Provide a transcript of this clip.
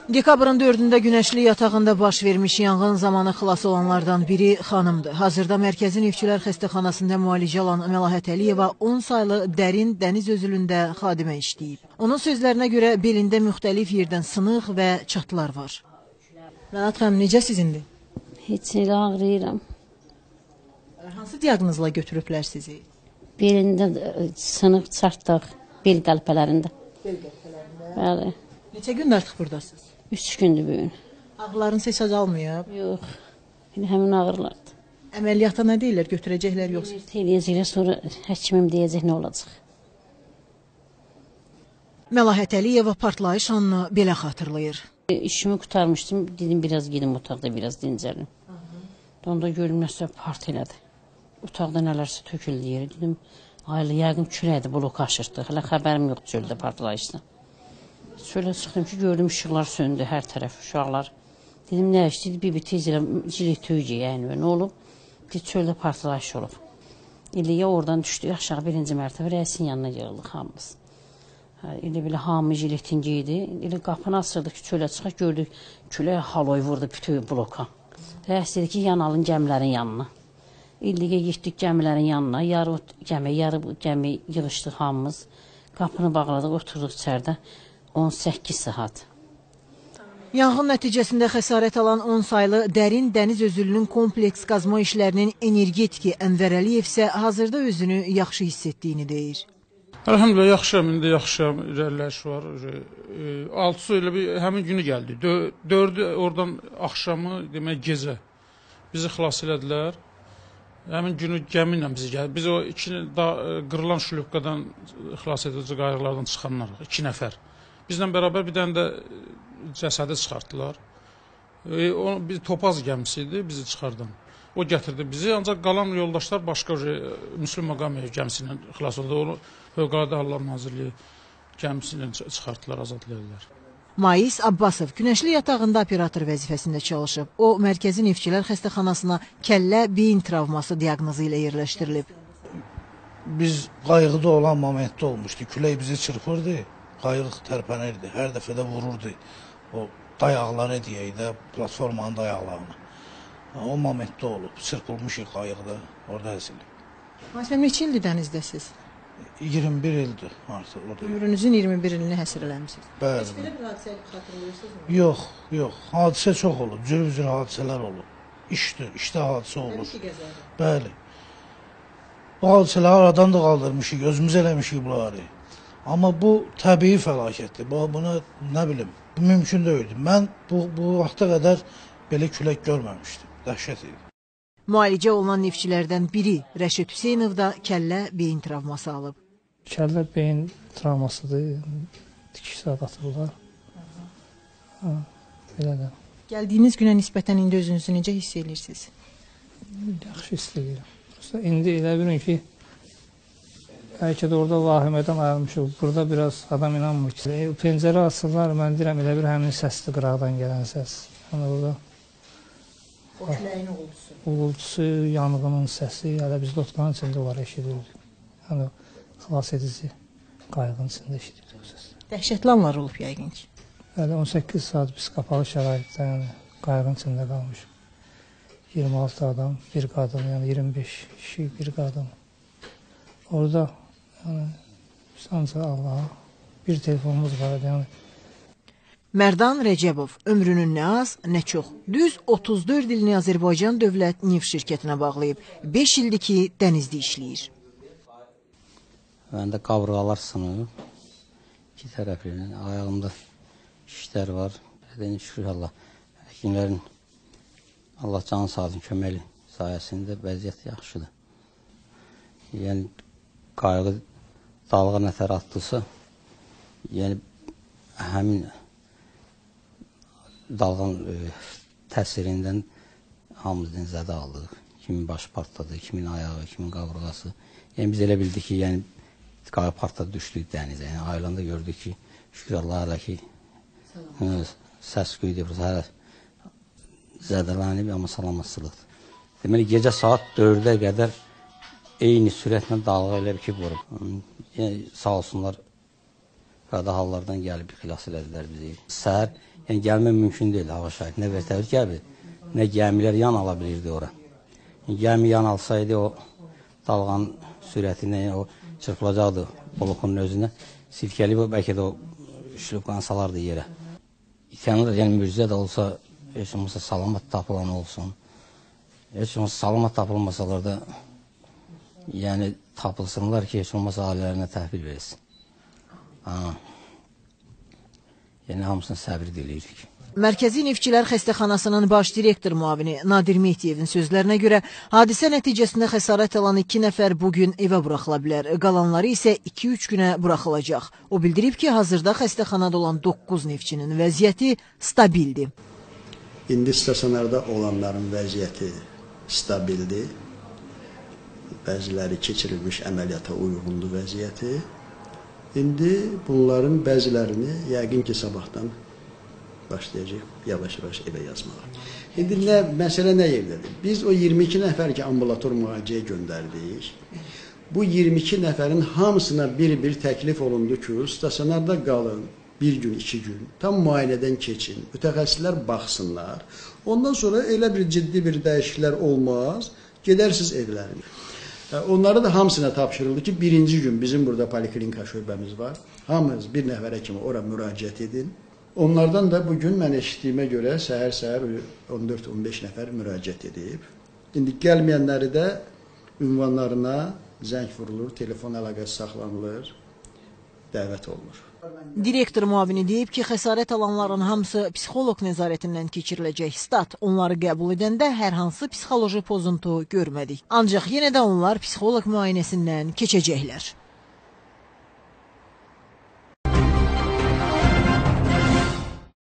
Dekabrın 4-də Günəşli yatağında baş vermiş yanğın zamanı xilas olanlardan biri xanımdır. Hazırda Mərkəzi Neftçilər Xəstəxanasında müalicə alan Melahat Əliyeva 10 saylı dərin dəniz özülündə xadimə işləyib. Onun sözlərinə görə belində müxtəlif yerdən sınıq və çatılar var. Melahat xanım, necə sizindir? Heç elə ağrıyıram. Hansı diaqnozla götürüblər sizi? Belində sınıq çartdıq, bel qəlpələrində. Bel qəlpələrində? Bəli. Neçə gündür artıq buradasınız? 3 gündür bugün. Ağrılarınız heç azalmayıb? Yox, həmin ağrılardır. Əməliyyata nə deyirlər, götürəcəklər yoxsa? Eləyəcəklər, sonra həkimim deyəcək nə olacaq. Melahat Əliyeva partlayış anını belə xatırlayır. İşimi qutarmışdım, dedim biraz gedim otaqda, biraz dincəlim. Onda gördüm nəsə part elədi. Otaqda nələrsə töküldü yeri, dedim, ailə yəqin küləkdir, blok aşırdı. Hələ xəbərim yoxdur çöldə partlayışdan. Çölə çıxdım ki, gördüm işıqlar söndü, hər tərəf uşaqlar. Dedim, nə işdir? Bir tez elə jilet töycə, yəni nə olub? Çöldə partlayış olub. Eləyə oradan düşdük aşağı 1-ci mərtəbə, rəisin yanına yığıldıq hamımız. Elə belə hamı jiletin geydi. Elə qapını açırdıq ki, çölə çıxaq, gördük külək haloy vurdu bütün bloka. Rəis dedi ki, yanalın gəmilərin yanına. İlliyə getdik gəmilərin yanına, yarı gəmi yığışdıq hamımız. Qapını bağladıq, oturduq içərdə 18 saat. Yanğın nəticəsində xəsarət alan 10 saylı dərin dəniz özülünün kompleks qazma işlərinin energetiki Ənvər Əliyev isə hazırda özünü yaxşı hiss etdiyini deyir. Əlhamdülillah, yaxşıyam, indi yaxşıyam, irəliləyiş var. 6-sı elə bir həmin günü gəldi. 4-ü oradan axşamı, demək gecə bizi xilas elədilər. Həmin günü gəmi ilə bizi gəldi. Biz o qırılan şlübqadan xilas edici qayıqlardan çıxanlar, 2 nəfər. Bizlə bərabər bir dənə də cəsədi çıxartdılar. Bir topaz gəmisi idi, bizi çıxardan. O gətirdi bizi, ancaq qalan yoldaşlar başqa Müslüm Maqamev gəmisi ilə xilas oldu. Onu Fövqəladə Hallar Nazirliyi gəmisi ilə çıxartdılar, azad edildilər. Mais Abbasov Günəşli yatağında operator vəzifəsində çalışıb. O, Mərkəzi Neftçilər Xəstəxanasına kəllə beyin travması diaqnozu ilə yerləşdirilib. Biz qayıqda olan momentdə olmuşdu. Külək bizi çırpırdı, qayıq tərpənirdi, hər dəfə də vururdu. O dayaqları deyək də, platformanın dayaqlarını. O momentdə olub, çırpılmışıq qayıqda, orada əzilib. Məsələn, neçə ildir dənizdəsiz? 21 ildir artıq orada. Ömrünüzün 21 ilini həsir eləmişsiniz. Bəli. Heç belə bir hadisə xatırlayırsınızmı? Yox, yox. Hadisə çox olub, cür-cür hadisələr olub. İşdə hadisə olur. Bəli. Bu hadisələri aradan da qaldırmışıq, özümüz eləmişik bunları. Amma bu təbii fəlakətdir. Buna nə bilim, bu mümkün deyildi. Mən bu vaxta qədər belə külək görməmişdim. Dəhşət idi. Müalicə olunan neftçilərdən biri Rəşid Hüseynov da kəllə beyin travması alıb. Kəllə beyin travmasıdır, dikiş saat atırlar. Belə də. Gəldiyiniz günə nisbətən indi özünüzü necə hiss edirsiniz? Yaxşı hiss edirəm. İndi elə bilin ki, bəlkə də orada vahimədən ayrılmışıq. Burada biraz adam inanmır ki. Pəncərə açırlar, mən deyirəm, elə bir həmin səsdir, qıraqdan gələn səs. Yəni orada Küləyin uğultusu. Uğultusu, yanğının səsi, hələ biz lotkanın içində onları eşidirdik. Yəni xilas edici qayığın içində eşidirdik o səsi. Dəhşətli anlar olub yəqin ki. Hələ 18 saat biz qapalı şəraitdə, yəni qayığın içində qalmışıq. 26 adam, bir qadın, yəni 25 kişi, bir qadın. Orada yəni ancaq Allaha bir telefonumuz var, yəni. Mərdan Rəcəbov ömrünün nə az, nə çox, düz 34 ilini Azərbaycan Dövlət Neft şirkətinə bağlayıb. 5 ildir ki, dənizdə işləyir. Məndə qavrğalar sınıb, 2 tərəfli, ayağımda şişlər var. Şükür Allah, həkimlərin Allah canı sağ olsun, köməli sayəsində vəziyyət yaxşıdır. Yəni, qayığı dalğa nətər atdısa, yəni, həmin dalğanın təsirindən hamımızdan zədə aldıq. Kimin başı partladı, kimin ayağı, kimin qavrğası. Yəni, biz elə bildik ki, yəni, qayıq partladı, düşdük dənizə. Yəni, ayılanda gördük ki, şükür Allah hələ ki, səs qüydü, hələ zədələnib, amma salamatçılıqdır. Deməli, gecə saat 4-ə qədər eyni sürətlə dalğa elə bir ki, vurub. Yəni, sağ olsunlar, fövqəladə hallardan gəlib xilas elədilər bizi. Səhər, yəni gəlmək mümkün deyil hava şahid. Nə vertəvür gəbi, nə gəmilər yan ala bilirdi ora. Gəmi yan alsaydı o dalğanın sürətinə, o çırpılacaqdı bulukunun özünə. Silkəliyib, bəlkə də o şlupqanı salardı yerə. İtyanır, yəni mücizə də olsa, heç olmasa salamat tapılan olsun. Heç olmasa salamat tapılmasalar da, yəni tapılsınlar ki, heç olmasa ailələrinə təhvil versin. Yəni hamısını səbir diliyirik. Mərkəzi Neftçilər Xəstəxanasının baş direktor müavini Nadir Mehdiyevin sözlərinə görə hadisə nəticəsində xəsarət alan 2 nəfər bugün evə buraxıla bilər. Qalanları isə 2-3 günə buraxılacaq. O bildirib ki, hazırda xəstəxanada olan 9 neftçinin vəziyyəti stabildir. İndi stasionarda olanların vəziyyəti stabildir. Bəziləri keçirilmiş əməliyyata uyğundur vəziyyəti. İndi bunların bəzilərini yəqin ki, sabahdan başlayacaq yavaş-yavaş evə yazmağa. İndi məsələ nə yerdədir? Biz o 22 nəfər ki, ambulator müalicəyə göndərdik. Bu 22 nəfərin hamısına bir-bir təklif olundu ki, stasionarda qalın, 1 gün, 2 gün, tam müayinədən keçin, mütəxəssislər baxsınlar. Ondan sonra elə bir ciddi bir dəyişikliklər olmaz, gedərsiniz evlərinə. Onları da hamısına tapşırıldı ki, 1-ci gün bizim burada poliklinika şöbəmiz var. Hamınız bir nəfərə kimi ora müraciət edin. Onlardan da bugün mən eşitdiyimə görə səhər-səhər 14-15 nəfər müraciət edib. İndi gəlməyənləri də ünvanlarına zəng vurulur, telefon əlaqəsi saxlanılır, dəvət olunur. Direktor müavini deyib ki, xəsarət alanların hamısı psixoloq nəzarətindən keçiriləcək. Stat onları qəbul edəndə hər hansı psixoloji pozuntu görmədik. Ancaq yenə də onlar psixoloq müayinəsindən keçəcəklər.